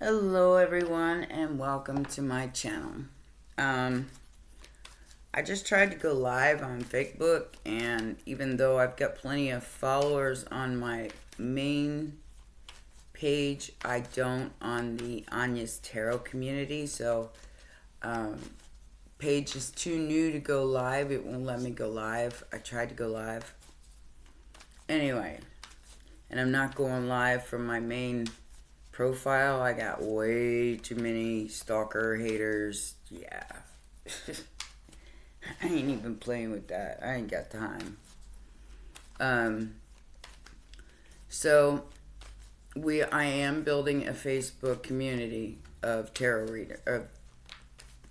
Hello everyone and welcome to my channel. I just tried to go live on Facebook, and even though I've got plenty of followers on my main page, I don't on the Anya's Tarot community, so page is too new to go live. It won't let me go live. I tried to go live. Anyway, and I'm not going live from my main profile. I got way too many stalker haters. Yeah. I ain't even playing with that. I ain't got time. So I am building a Facebook community of tarot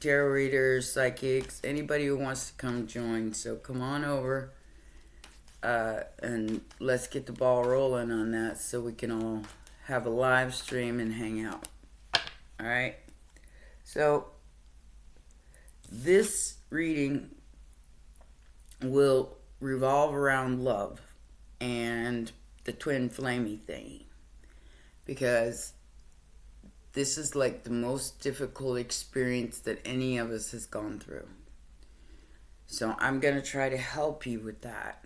readers, psychics, anybody who wants to come join. So come on over, and let's get the ball rolling on that so we can all have a live stream and hang out. Alright? So, this reading will revolve around love and the twin flamey thing. Because this is like the most difficult experience that any of us has gone through. So, I'm going to try to help you with that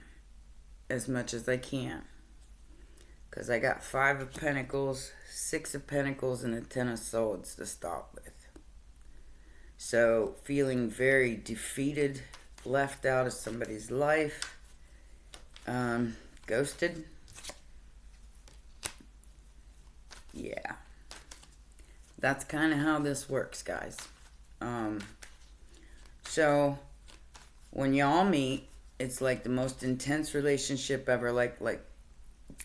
as much as I can. Because I got 5 of Pentacles, 6 of Pentacles, and a 10 of Swords to start with. So, feeling very defeated, left out of somebody's life, ghosted. Yeah. That's kind of how this works, guys. So, when y'all meet, it's like the most intense relationship ever, like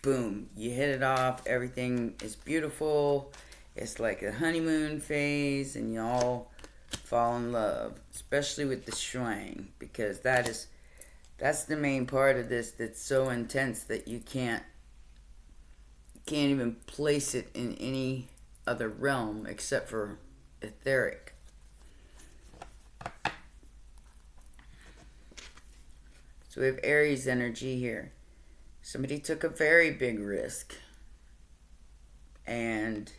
boom, you hit it off, everything is beautiful, it's like a honeymoon phase, and y'all fall in love, especially with the shrine, because that's the main part of this that's so intense that you can't even place it in any other realm except for etheric. So we have Aries energy here. Somebody took a very big risk and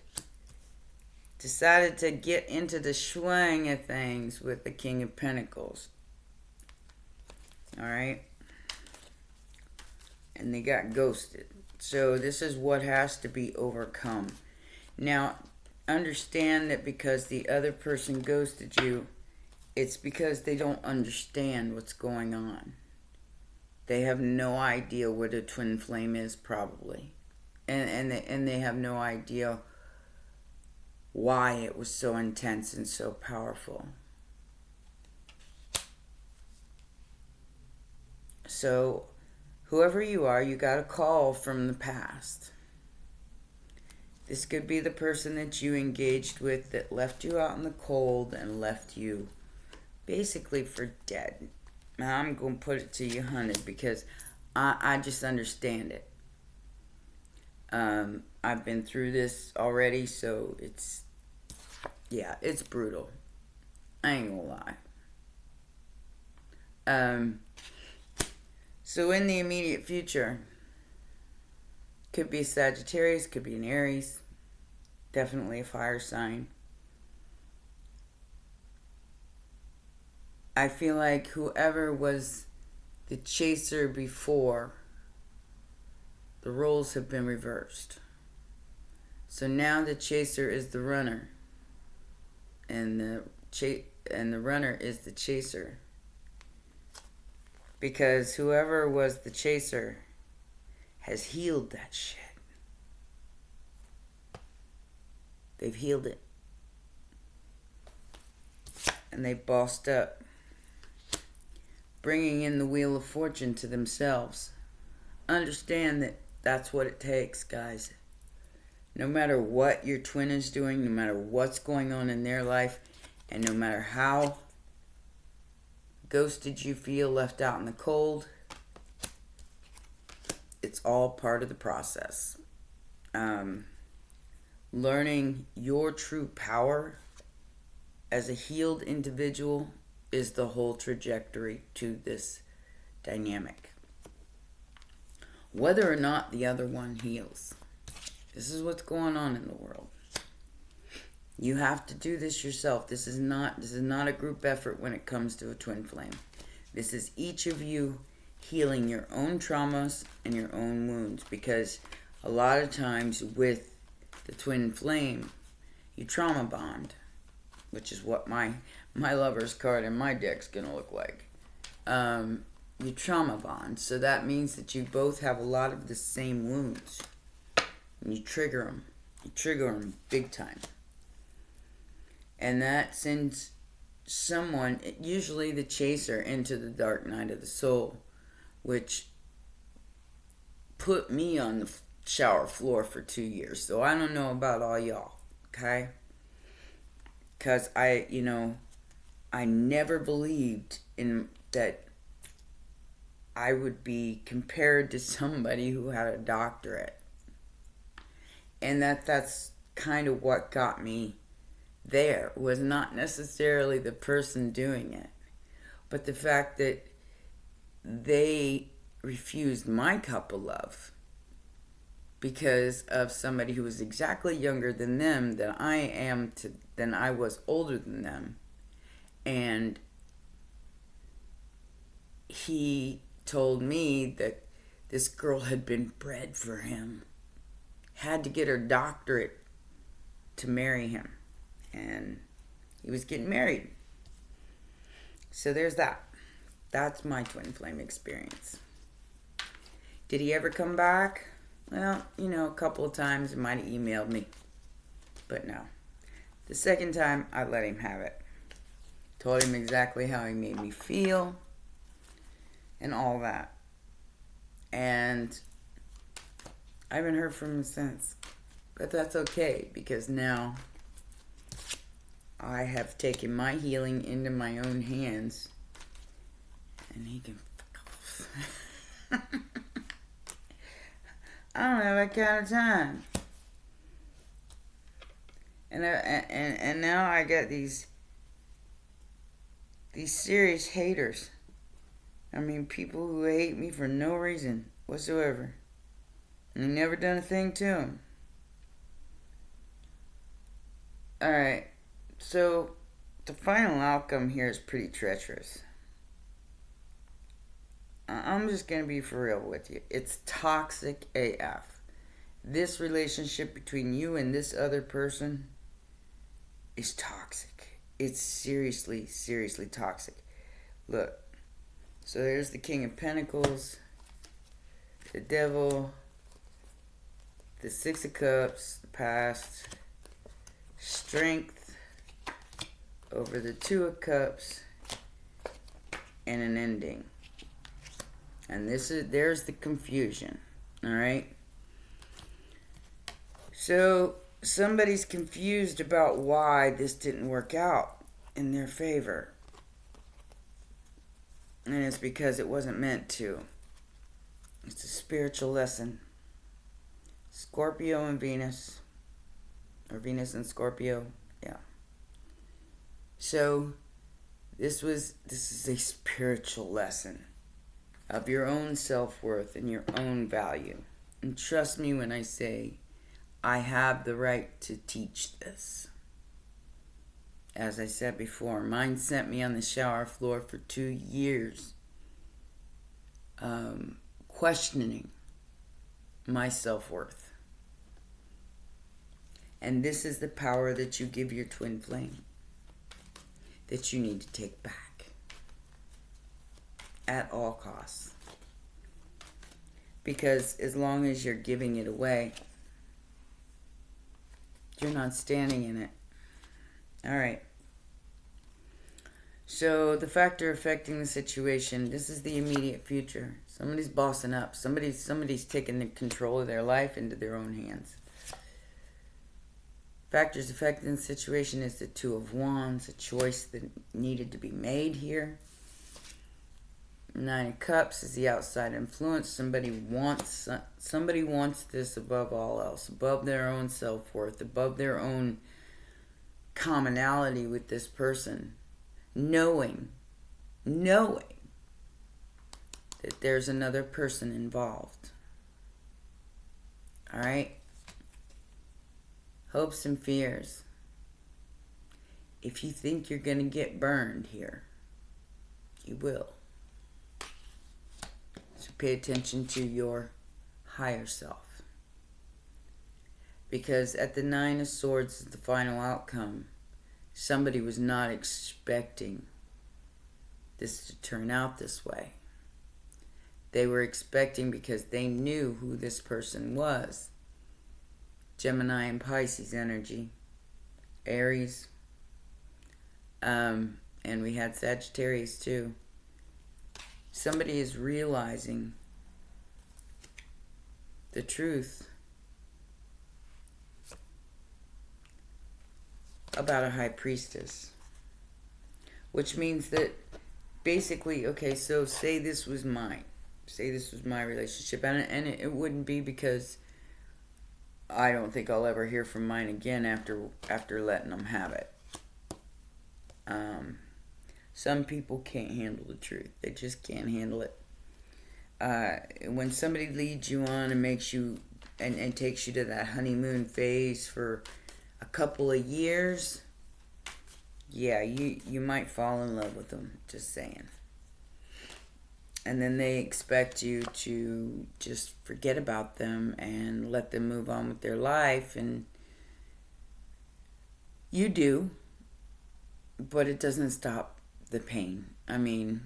decided to get into the swing of things with the King of Pentacles. Alright? And they got ghosted. So this is what has to be overcome. Now, understand that because the other person ghosted you, it's because they don't understand what's going on. They have no idea what a twin flame is, probably. And they have no idea why it was so intense and so powerful. So, whoever you are, you got a call from the past. This could be the person that you engaged with that left you out in the cold and left you basically for dead. Now, I'm going to put it to you, hunted, because I just understand it. I've been through this already, so it's brutal. I ain't gonna lie. So in the immediate future, could be a Sagittarius, could be an Aries, definitely a fire sign. I feel like whoever was the chaser before, the roles have been reversed. So now the chaser is the runner, and the runner is the chaser. Because whoever was the chaser has healed that shit. They've healed it. And they bossed up, bringing in the Wheel of Fortune to themselves. Understand that that's what it takes, guys. No matter what your twin is doing, no matter what's going on in their life, and no matter how ghosted you feel, left out in the cold, it's all part of the process. Learning your true power as a healed individual is the whole trajectory to this dynamic. Whether or not the other one heals. This is what's going on in the world. You have to do this yourself. This is not a group effort when it comes to a twin flame. This is each of you healing your own traumas and your own wounds, because a lot of times with the twin flame, you trauma bond, which is what my lover's card in my deck's gonna look like. You trauma bond, so that means that you both have a lot of the same wounds, and you trigger them. You trigger them big time. And that sends someone, usually the chaser, into the dark night of the soul, which put me on the shower floor for 2 years. So I don't know about all y'all, okay? Because I never believed in that I would be compared to somebody who had a doctorate. And that's kind of what got me there. Was not necessarily the person doing it, but the fact that they refused my cup of love because of somebody who was exactly younger than them than I was older than them. And he told me that this girl had been bred for him, had to get her doctorate to marry him, and he was getting married. So there's that. That's my twin flame experience. Did he ever come back? Well, a couple of times he might have emailed me, but no. The second time, I let him have it. Told him exactly how he made me feel and all that. And I haven't heard from him since. But that's okay, because now I have taken my healing into my own hands, and he can fuck off. I don't have that kind of time. And now I got these serious haters. I mean, people who hate me for no reason whatsoever. And I never done a thing to them. Alright, so the final outcome here is pretty treacherous. I'm just going to be for real with you. It's toxic AF. This relationship between you and this other person is toxic. It's seriously, seriously toxic. Look, so there's the King of Pentacles, the Devil, the Six of Cups, the past, Strength over the Two of Cups, and an ending. And there's the confusion, all right? So somebody's confused about why this didn't work out in their favor. And it's because it wasn't meant to. It's a spiritual lesson. Scorpio and Venus, or Venus and Scorpio, yeah. So this is a spiritual lesson of your own self-worth and your own value. And trust me when I say I have the right to teach this. As I said before, mine sent me on the shower floor for 2 years, questioning my self-worth. And this is the power that you give your twin flame, that you need to take back at all costs. Because as long as you're giving it away, you're not standing in it. All right. So the factor affecting the situation, this is the immediate future. Somebody's bossing up. Somebody's taking the control of their life into their own hands. Factors affecting the situation is the Two of Wands, a choice that needed to be made here. Nine of Cups is the outside influence. Somebody wants this above all else, above their own self-worth, above their own commonality with this person, knowing that there's another person involved. All right? Hopes and fears. if you think you're going to get burned here, you will. So pay attention to your higher self. Because at the Nine of Swords, the final outcome, somebody was not expecting this to turn out this way. They were expecting, because they knew who this person was. Gemini and Pisces energy. Aries. And we had Sagittarius too. Somebody is realizing the truth about a high priestess. Which means that basically, okay, so say this was mine. Say this was my relationship. And it wouldn't be, because I don't think I'll ever hear from mine again after letting them have it. Some people can't handle the truth. They just can't handle it. When somebody leads you on and makes you and takes you to that honeymoon phase for a couple of years, yeah, you might fall in love with them, just saying. And then they expect you to just forget about them and let them move on with their life, and you do, but it doesn't stop the pain. I mean,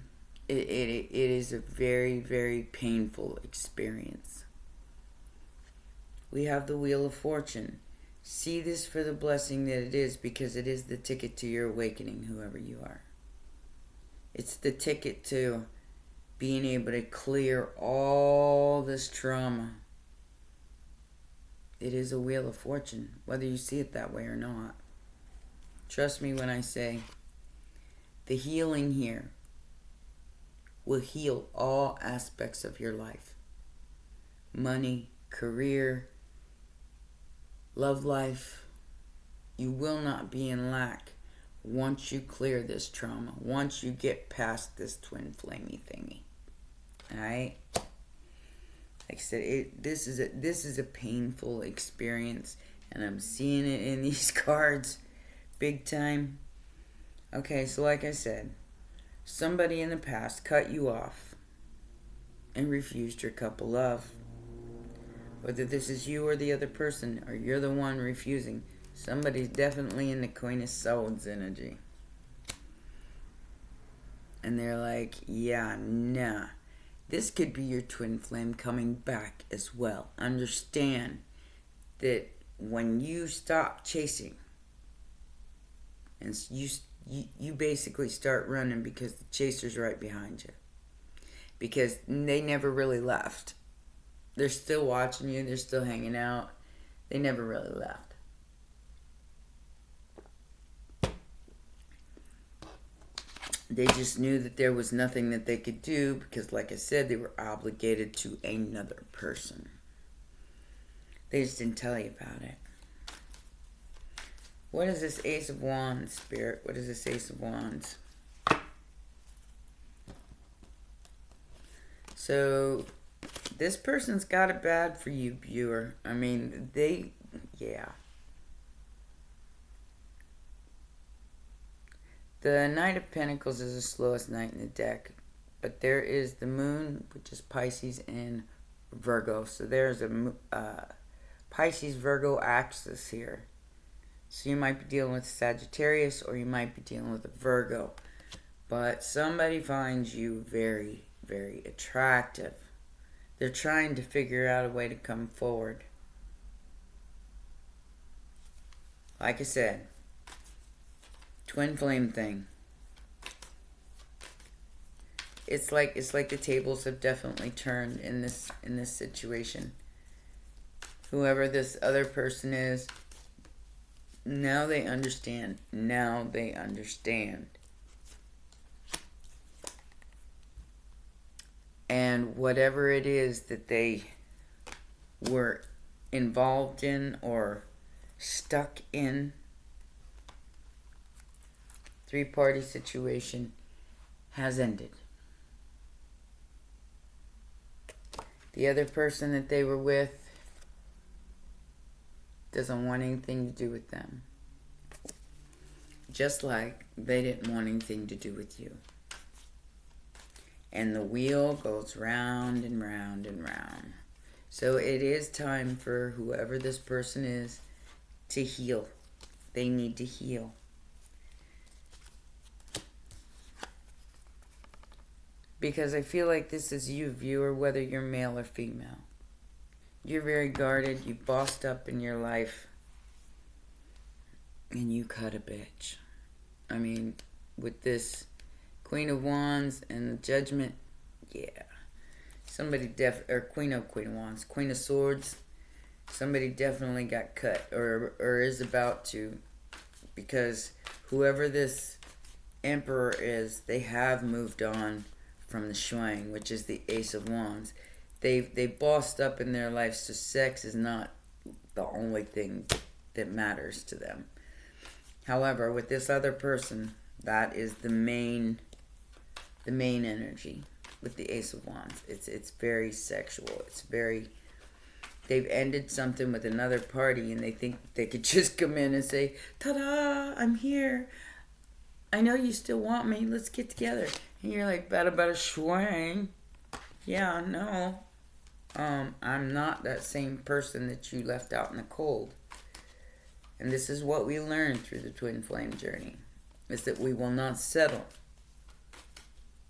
it is a very, very painful experience. We have the Wheel of Fortune. See this for the blessing that it is, because it is the ticket to your awakening, whoever you are. It's the ticket to being able to clear all this trauma. It is a Wheel of Fortune, whether you see it that way or not. Trust me when I say the healing here will heal all aspects of your life. Money, career, love life. You will not be in lack once you clear this trauma, once you get past this twin flamey thingy. Alright? Like I said, this is a painful experience, and I'm seeing it in these cards big time. Okay, so like I said, somebody in the past cut you off and refused your cup of love. Whether this is you or the other person, or you're the one refusing, somebody's definitely in the Queen of Swords energy. And they're like, yeah, nah. This could be your twin flame coming back as well. Understand that when you stop chasing, and you basically start running, because the chaser's right behind you. Because they never really left. They're still watching you. They're still hanging out. They never really left. They just knew that there was nothing that they could do, because, like I said, they were obligated to another person. They just didn't tell you about it. What is this Ace of Wands, Spirit? What is this Ace of Wands? So, this person's got it bad for you, viewer. I mean, yeah. The Knight of Pentacles is the slowest knight in the deck. But there is the Moon, which is Pisces and Virgo. So there's a Pisces-Virgo axis here. So you might be dealing with Sagittarius, or you might be dealing with a Virgo. But somebody finds you very, very attractive. They're trying to figure out a way to come forward. Like I said, twin flame thing. It's like the tables have definitely turned in this situation. Whoever this other person is, now they understand. Now they understand. And whatever it is that they were involved in or stuck in, three-party situation has ended. The other person that they were with doesn't want anything to do with them. just like they didn't want anything to do with you. And the wheel goes round and round and round. So it is time for whoever this person is to heal. They need to heal. Because I feel like this is you, viewer, whether you're male or female. You're very guarded, you bossed up in your life, and you cut a bitch. I mean, with this Queen of Wands and the Judgment, yeah. Somebody or Queen of Wands, Queen of Swords, somebody definitely got cut or is about to, because whoever this Emperor is, they have moved on from the Shuang, which is the Ace of Wands. They bossed up in their life, so sex is not the only thing that matters to them. However, with this other person, that is the main energy with the Ace of Wands. It's very sexual. It's very, they've ended something with another party and they think they could just come in and say, ta-da, I'm here. I know you still want me. Let's get together. And you're like, about a Shuang. Yeah, no. I'm not that same person that you left out in the cold. And this is what we learned through the twin flame journey, is that we will not settle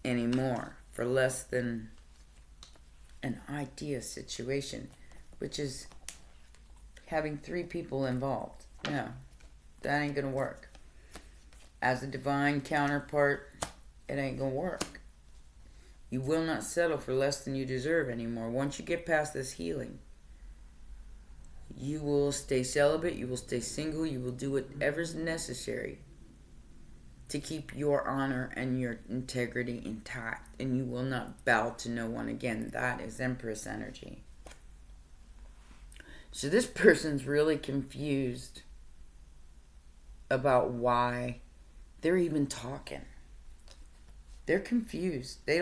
anymore for less than an idea situation, which is having 3 people involved. No, that ain't gonna work. As a divine counterpart, it ain't gonna work. You will not settle for less than you deserve anymore. Once you get past this healing, you will stay celibate, you will stay single, you will do whatever's necessary to keep your honor and your integrity intact, and you will not bow to no one again. That is Empress energy. So this person's really confused about why they're even talking. They're confused. They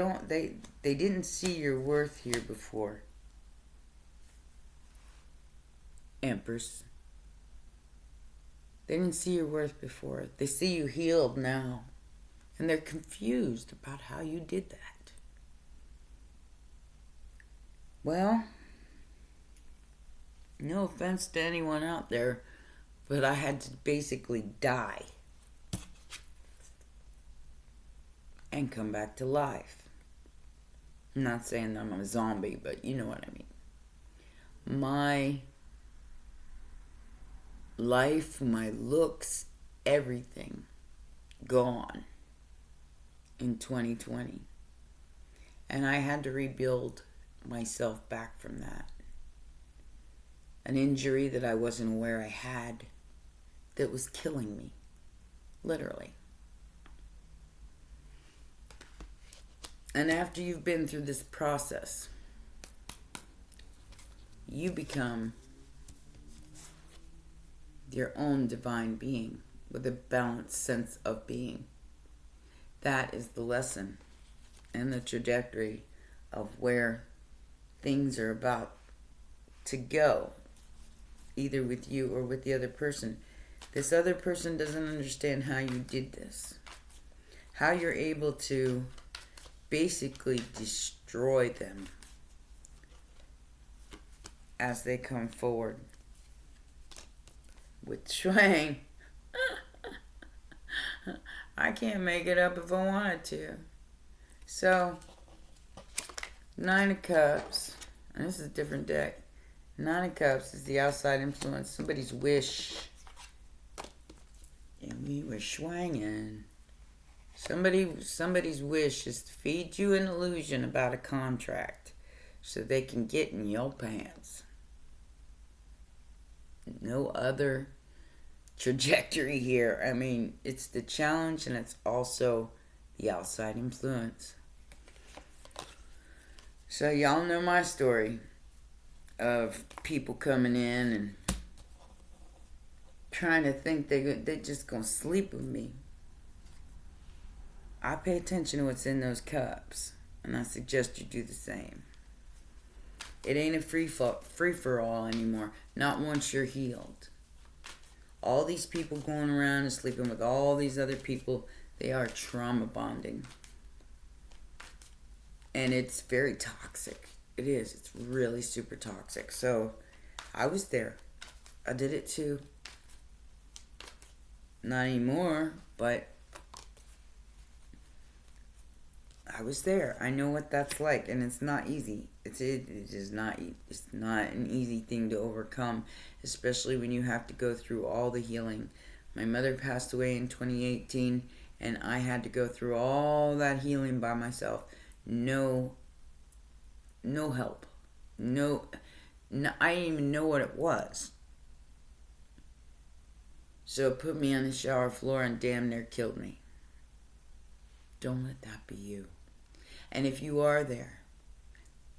didn't see your worth here before. Empress. They didn't see your worth before. They see you healed now. And they're confused about how you did that. Well, no offense to anyone out there, but I had to basically die and come back to life. I'm not saying I'm a zombie, but you know what I mean. My life, my looks, everything gone in 2020. And I had to rebuild myself back from that. An injury that I wasn't aware I had that was killing me. Literally. And after you've been through this process, you become your own divine being with a balanced sense of being. That is the lesson and the trajectory of where things are about to go, either with you or with the other person. This other person doesn't understand how you did this, how you're able to basically destroy them as they come forward. With Shuang, I can't make it up if I wanted to. So, 9 of Cups, and this is a different deck. 9 of Cups is the outside influence, somebody's wish. And we were Shuanging. Somebody's wish is to feed you an illusion about a contract so they can get in your pants. No other trajectory here. I mean, it's the challenge and it's also the outside influence. So y'all know my story of people coming in and trying to think they're just gonna sleep with me. I pay attention to what's in those cups, and I suggest you do the same. It ain't a free for all anymore. Not once you're healed. All these people going around and sleeping with all these other people, they are trauma bonding. And it's very toxic. It is. It's really super toxic. So, I was there. I did it too. Not anymore, but I was there. I know what that's like, and it's not easy. It is not. It's not an easy thing to overcome, especially when you have to go through all the healing. My mother passed away in 2018, and I had to go through all that healing by myself. No help. No, I didn't even know what it was. So it put me on the shower floor and damn near killed me. Don't let that be you. And if you are there,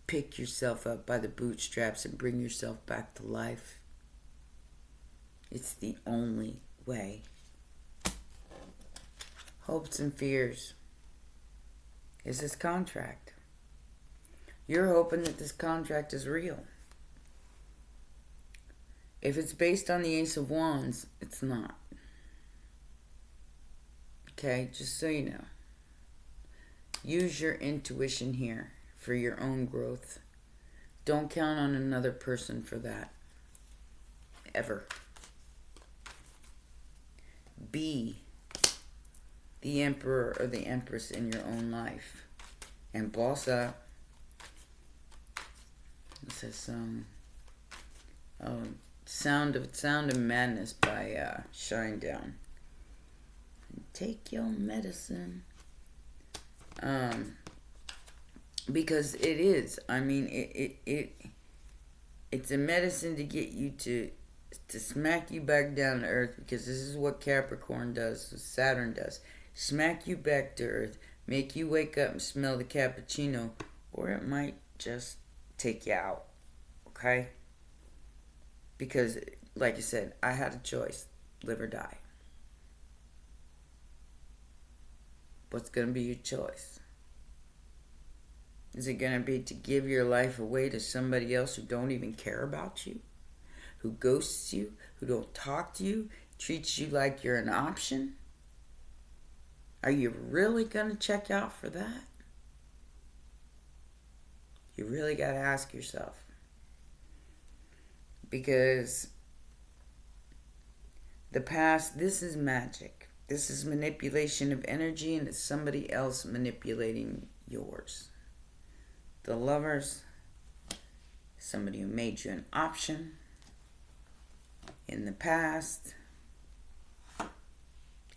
pick yourself up by the bootstraps and bring yourself back to life. It's the only way. Hopes and fears is this contract. You're hoping that this contract is real. If it's based on the Ace of Wands, it's not. Okay, just so you know. Use your intuition here for your own growth. Don't count on another person for that. Ever. Be the emperor or the empress in your own life. And boss up. This is Sound of Madness by Shinedown. Take your medicine. Because it is. I mean, it's a medicine to get you to smack you back down to earth, because this is what Capricorn does, Saturn does. Smack you back to earth, make you wake up and smell the cappuccino, or it might just take you out. Okay? Because, like I said, I had a choice, live or die. What's going to be your choice? Is it going to be to give your life away to somebody else who don't even care about you? Who ghosts you? Who don't talk to you? Treats you like you're an option? Are you really going to check out for that? You really got to ask yourself. Because the past, this is magic. This is manipulation of energy, and it's somebody else manipulating yours. The Lovers, somebody who made you an option in the past,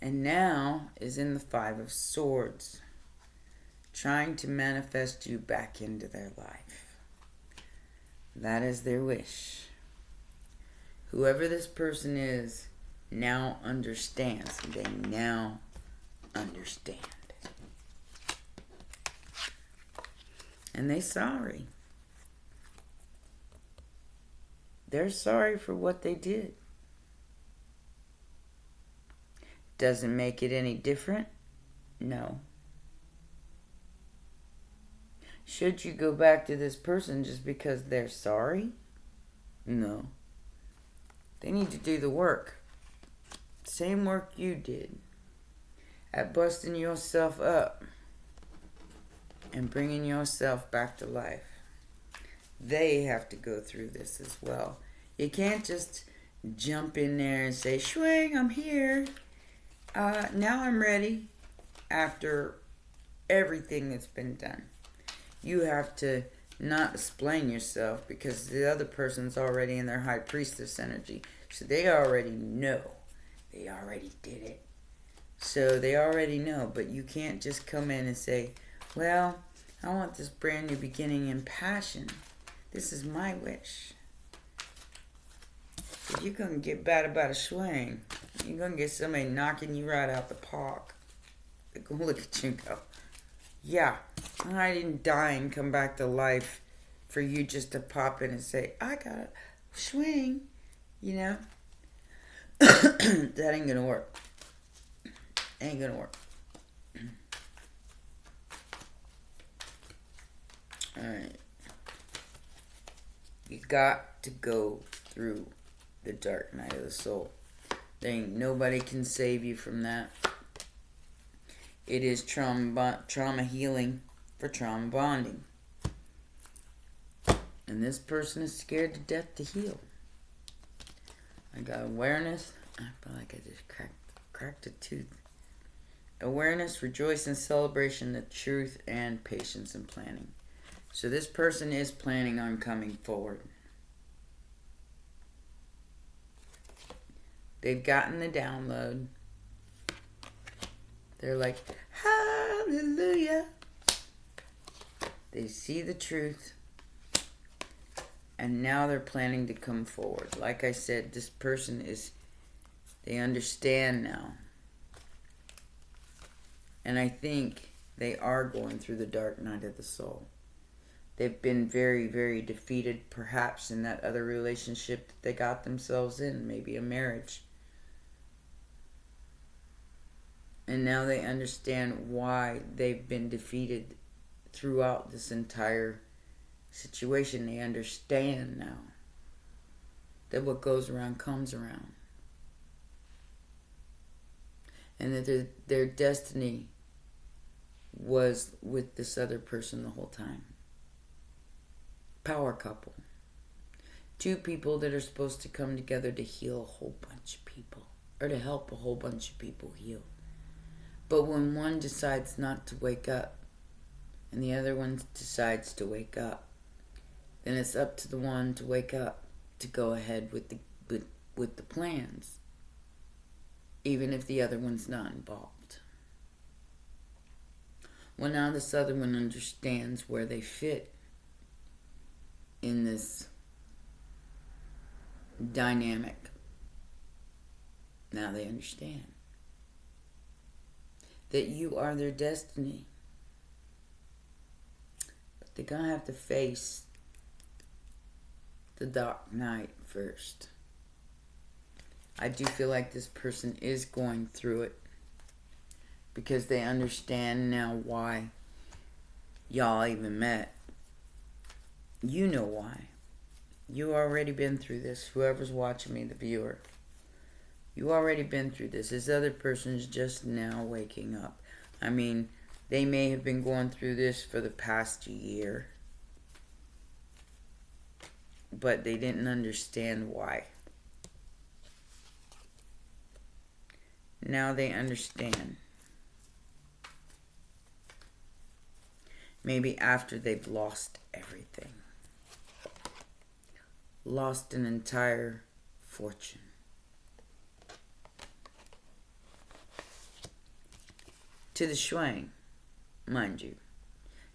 and now is in the Five of Swords, trying to manifest you back into their life. That is their wish. Whoever this person is now understands. They now understand. And they're sorry. They're sorry for what they did. Doesn't make it any different? No. Should you go back to this person just because they're sorry? No. They need to do the work. Same work you did at busting yourself up and bringing yourself back to life. They have to go through this as well. You can't just jump in there and say, "Swing, I'm here. Now I'm ready." After everything that's been done, you have to not explain yourself, because the other person's already in their high priestess energy. So they already know. They already did it. So they already know. But you can't just come in and say, "Well, I want this brand new beginning in passion. This is my wish." If you're going to get bad about a swing, you're going to get somebody knocking you right out the park. They're going to look at you and go, "Yeah, I didn't die and come back to life for you just to pop in and say, 'I got a swing,' you know?" That ain't gonna work. Ain't gonna work. Alright. You got to go through the dark night of the soul. There ain't nobody can save you from that. It is trauma healing for trauma bonding. And this person is scared to death to heal. I got awareness. I feel like I just cracked a tooth. Awareness, rejoice, and celebration, the truth, and patience and planning. So this person is planning on coming forward. They've gotten the download. They're like, hallelujah. They see the truth. And now they're planning to come forward. Like I said, this person they understand now. And I think they are going through the dark night of the soul. They've been very, very defeated, perhaps in that other relationship that they got themselves in, maybe a marriage. And now they understand why they've been defeated throughout this entire situation. They understand now that what goes around comes around. And that their destiny was with this other person the whole time. Power couple. Two people that are supposed to come together to heal a whole bunch of people. Or to help a whole bunch of people heal. But when one decides not to wake up, and the other one decides to wake up, then it's up to the one to wake up to go ahead with the plans, even if the other one's not involved. Well, now this other one understands where they fit in this dynamic. Now they understand that you are their destiny. But they're going to have to face the dark night first. I do feel like this person is going through it because they understand now why y'all even met. You know why. You already been through this. Whoever's watching me, the viewer. You already been through this. This other person's just now waking up. I mean, they may have been going through this for the past year. But they didn't understand why. Now they understand. Maybe after they've lost everything. Lost an entire fortune. To the Shuang, mind you.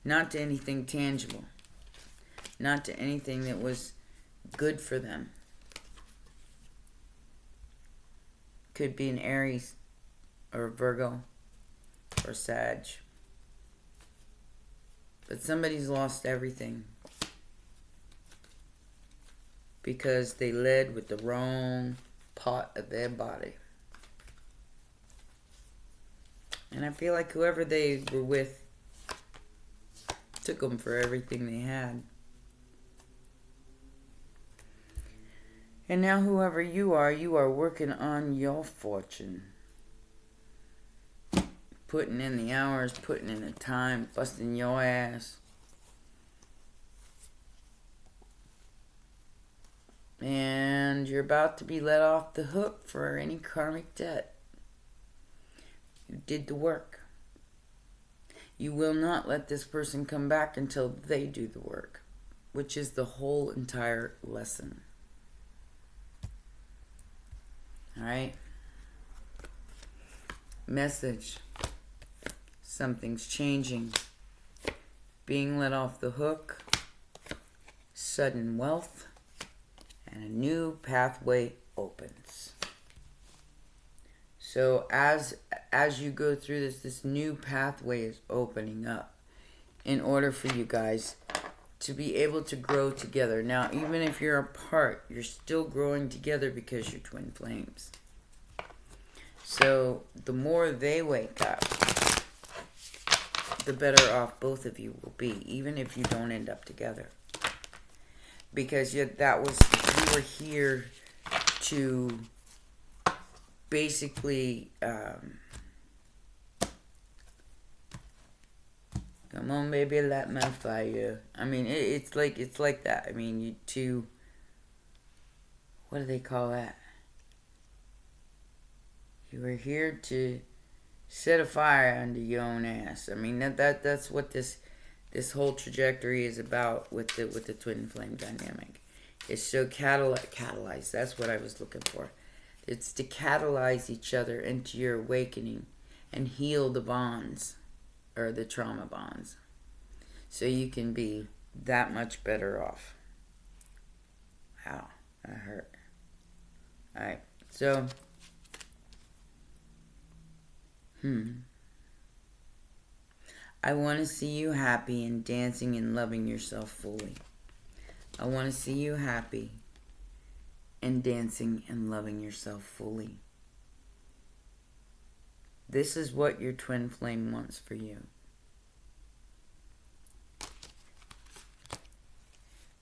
Not to anything tangible. Not to anything that was good for them. Could be an Aries or a Virgo or Sag. But somebody's lost everything because they led with the wrong part of their body. And I feel like whoever they were with took them for everything they had. And now whoever you are working on your fortune. Putting in the hours, putting in the time, busting your ass. And you're about to be let off the hook for any karmic debt. You did the work. You will not let this person come back until they do the work, which is the whole entire lesson. Alright? Message. Something's changing. Being let off the hook. Sudden wealth. And a new pathway opens. So as you go through this new pathway is opening up in order for you guys to be able to grow together. Now, even if you're apart, you're still growing together because you're twin flames. So the more they wake up, the better off both of you will be, even if you don't end up together. Because you were here to basically, come on, baby, light my fire. I mean, it's like that. I mean, you two. What do they call that? You were here to set a fire under your own ass. I mean, that's what this whole trajectory is about with the twin flame dynamic. It's so catalyze. That's what I was looking for. It's to catalyze each other into your awakening and heal the bonds, or the trauma bonds, so you can be that much better off. Wow, that hurt. Alright, so, I want to see you happy and dancing and loving yourself fully. I want to see you happy and dancing and loving yourself fully. This is what your twin flame wants for you.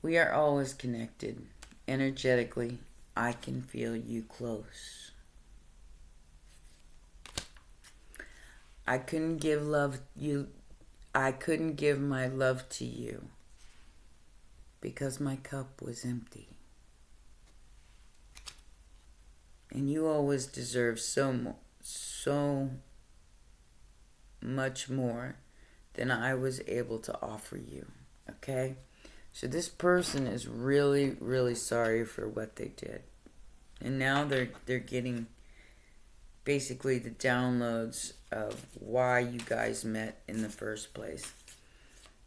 We are always connected. Energetically, I can feel you close. I couldn't give my love to you because my cup was empty. And you always deserve so much more than I was able to offer you. Okay? So this person is really, really sorry for what they did. And now they're getting basically the downloads of why you guys met in the first place.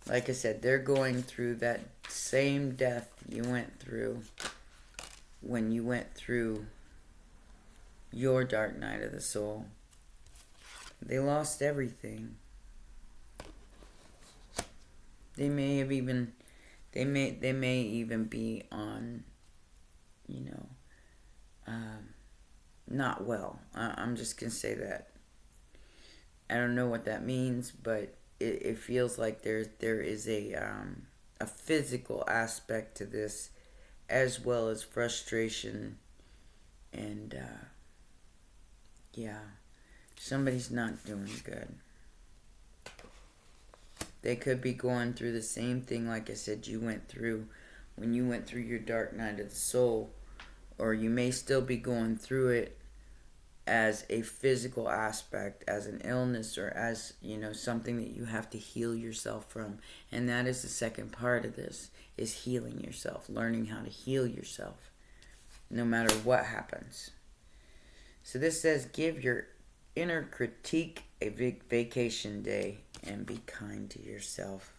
Like I said, they're going through that same death you went through when you went through your dark night of the soul. They lost everything. They may even be on, not well. I'm just gonna say that. I don't know what that means, but it feels like there is a physical aspect to this, as well as frustration, and somebody's not doing good. They could be going through the same thing, like I said, you went through when you went through your dark night of the soul, or you may still be going through it as a physical aspect, as an illness, or as, something that you have to heal yourself from. And that is the second part of this, is healing yourself, learning how to heal yourself, no matter what happens. So this says, give your inner critique a big vacation day and be kind to yourself.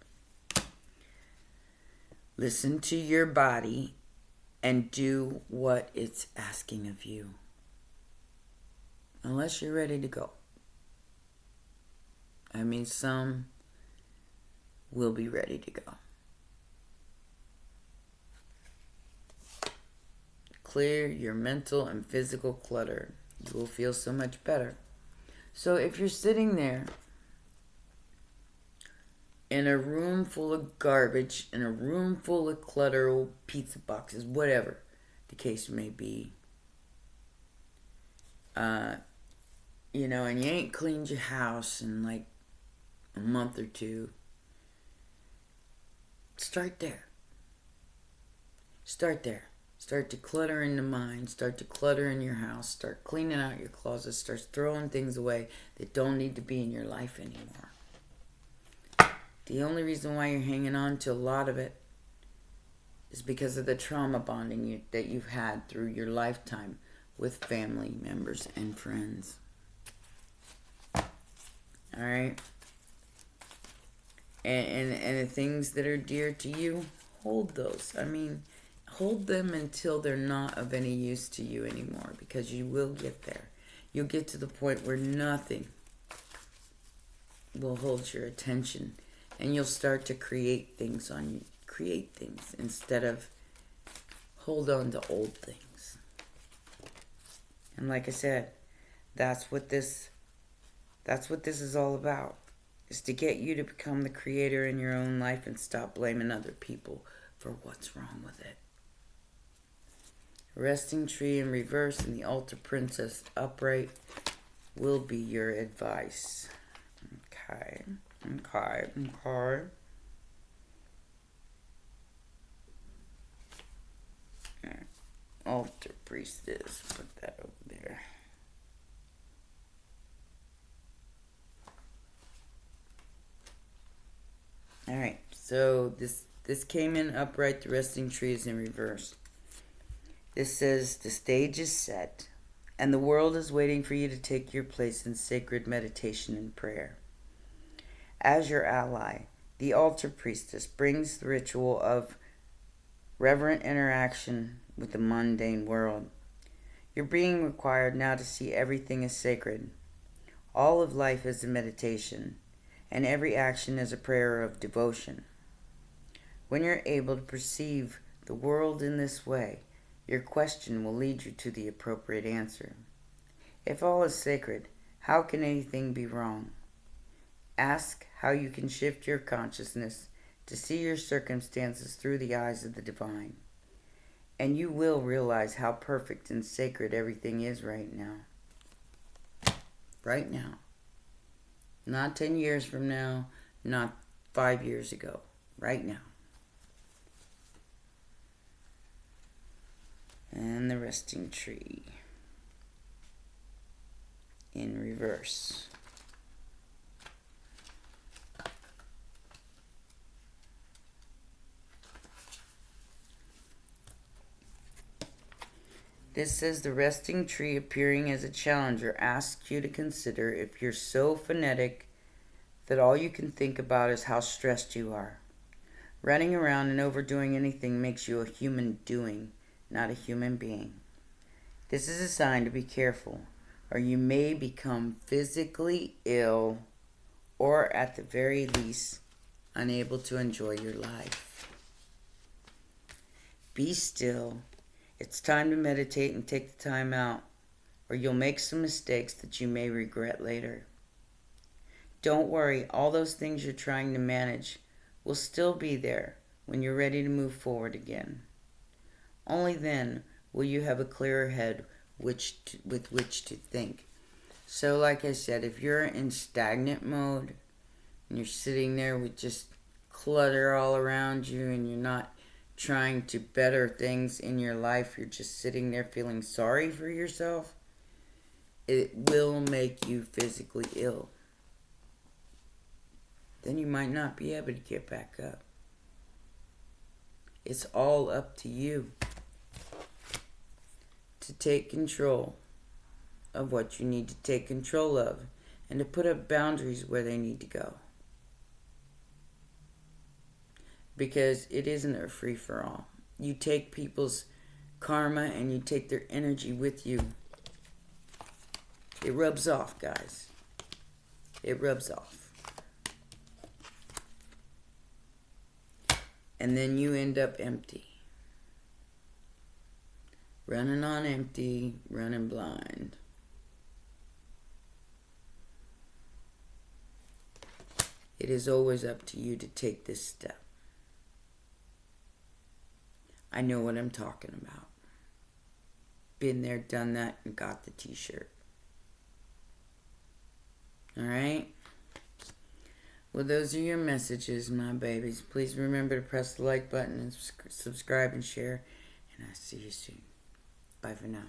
Listen to your body and do what it's asking of you. Unless you're ready to go. I mean, some will be ready to go. Clear your mental and physical clutter. You will feel so much better. So if you're sitting there in a room full of garbage, in a room full of clutter, old pizza boxes, whatever the case may be, and you ain't cleaned your house in like a month or two, start there. Start there. Start to clutter in the mind. Start to clutter in your house. Start cleaning out your closet. Start throwing things away that don't need to be in your life anymore. The only reason why you're hanging on to a lot of it is because of the trauma bonding that you've had through your lifetime with family members and friends. Alright? And the things that are dear to you, hold those. I mean, hold them until they're not of any use to you anymore, because you will get there. You'll get to the point where nothing will hold your attention, and you'll start to create things instead of hold on to old things. And like I said, that's what this is all about, is to get you to become the creator in your own life and stop blaming other people for what's wrong with it. Resting tree in reverse and the altar princess upright will be your advice. Okay. Altar priestess, put that over there. Alright, so this came in upright, the resting tree is in reverse. This says the stage is set, and the world is waiting for you to take your place in sacred meditation and prayer. As your ally, the altar priestess brings the ritual of reverent interaction with the mundane world. You're being required now to see everything as sacred. All of life is a meditation, and every action is a prayer of devotion. When you're able to perceive the world in this way, your question will lead you to the appropriate answer. If all is sacred, how can anything be wrong? Ask how you can shift your consciousness to see your circumstances through the eyes of the divine. And you will realize how perfect and sacred everything is right now. Right now. Not 10 years from now, not 5 years ago. Right now. And the resting tree in reverse. This says the resting tree appearing as a challenger asks you to consider if you're so frenetic that all you can think about is how stressed you are. Running around and overdoing anything makes you a human doing, not a human being. This is a sign to be careful, or you may become physically ill, or at the very least, unable to enjoy your life. Be still. It's time to meditate and take the time out, or you'll make some mistakes that you may regret later. Don't worry, all those things you're trying to manage will still be there when you're ready to move forward again. Only then will you have a clearer head with which to think. So like I said, if you're in stagnant mode and you're sitting there with just clutter all around you and you're not trying to better things in your life, you're just sitting there feeling sorry for yourself, it will make you physically ill. Then you might not be able to get back up. It's all up to you to take control of what you need to take control of and to put up boundaries where they need to go. Because it isn't a free-for-all. You take people's karma and you take their energy with you. It rubs off, guys. It rubs off. And then you end up empty. Running on empty, running blind. It is always up to you to take this step. I know what I'm talking about. Been there, done that, and got the t-shirt. Alright? Well, those are your messages, my babies. Please remember to press the like button and subscribe and share. And I'll see you soon. Bye for now.